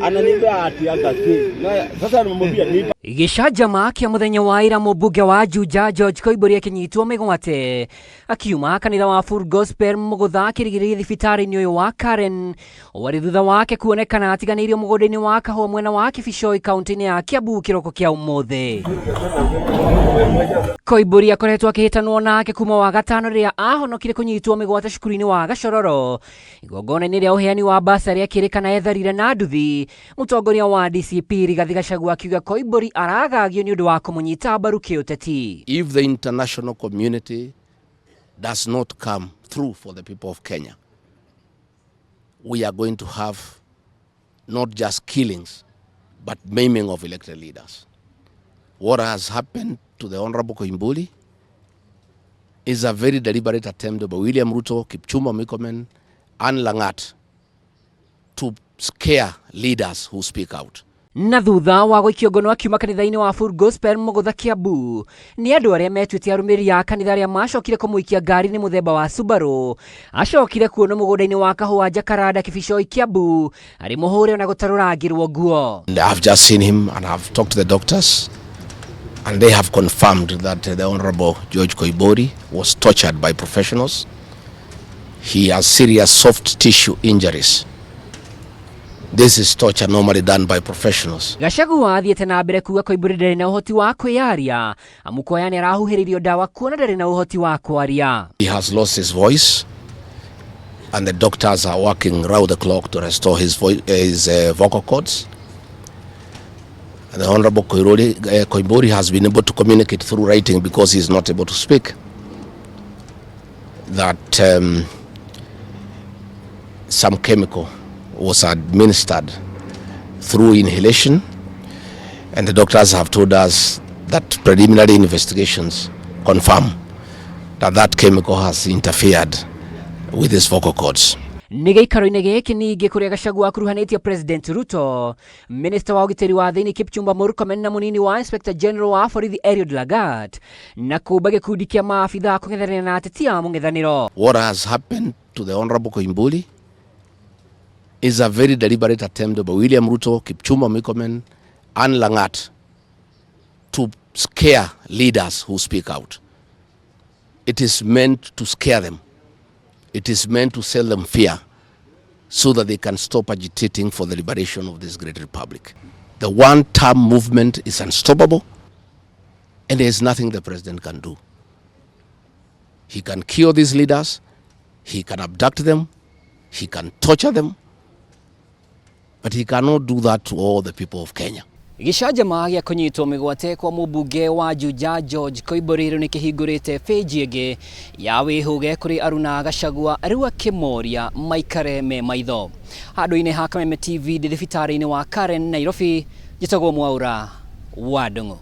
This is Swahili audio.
ananiambia ati angati na sasa nimemwambia nipa Gicajama kia muthenya wa ira Mumbunge wa JUJA George Koimburi akinyitwo MIGWATE akiuma kanitha wa Full Gospel MUGUTHA kirigiri thibitari-ini uyu wa Karen wari thutha wake kuonekana atiganiirio mugunda-ini wa kahua mwena wa KIBICHOI kaunti-ini ya KIAMBU kiroko kia UMUTHI. Koimburi akoretwo akihitanwo nake kuma wa gatano riria ahonokire kunyitwo MIGWATE cukuru-ini wa Gashororo igongona-ini ria uheani wa basari akirikana etharire na nduthi. Mutongoria wa DCP Rigathi Gachagua akiuga Koimburi aragagio ni undu wa kumunyita mbaru kiuteti. If the international community does not come through for the people of Kenya, we are going to have not just killings but maiming of elected leaders. What has happened to the Honorable Koimburi is a very deliberate attempt by William Ruto, Kipchumba Murkomen and Langat to scare leaders who speak out. Na thutha wa guikio ngono akiuma kanitha-ini wa Full Gospel MUGUTHA Kiambu ni andu aria metwite arumiri ya kanitha aria macokire kumuikia ngari ni muthemba wa Subaru acokire kuona mugunda-ini wa kahua Jakaranda KIBICHOI Kiambu ari muhure na gutarurangirwo nguo. I've just seen him and I've talked to the doctors and they have confirmed that the Honorable George Koimburi was tortured by professionals. He has serious soft tissue injuries. This is torture normally done by professionals. Gachagua athiete na mbere kuga Koimburi ndari na uhoti wa kwiaria amukoyani arahuhiririo dawa kuona ndari na uhoti wa kwaria. He has lost his voice and the doctors are working round the clock to restore his vocal cords. And the Honorable Koimburi has been able to communicate through writing because he is not able to speak. That some chemical was administered through inhalation, and the doctors have told us that preliminary investigations confirm that that chemical has interfered with his vocal cords. Nigeikaro-ini giki ningi kuria Gachagua akuruhanitie President Ruto, Minister wa ugiteri wa thiini Kipchumba Murkomen na munini wa Inspector General wa borithi Eliud Lagat na kuuba gikundi kia maabitha kung'ethanira na ateti a mung'ethaniro. What has happened to the Honorable Koimburi is a very deliberate attempt by William Ruto, Kipchumba Murkomen and Langat to scare leaders who speak out. It is meant to scare them. It is meant to sell them fear so that they can stop agitating for the liberation of this great republic. The one-term movement is unstoppable and there is nothing the president can do. He can kill these leaders, he can abduct them, he can torture them, but he cannot do that to all the people of Kenya. Gicajama gia kunyitwo MIGWATE kwa Mumbunge wa JUJA George Koimburi riu nikihingurite page ingi ya wihuge kuri Aruna Gachagua riu akimoria maikare me maitho handu-ini ha Kameme TV thibitari-ini wa Karen Nairobi. Gitagwo Mwaura wa NDUNG'U.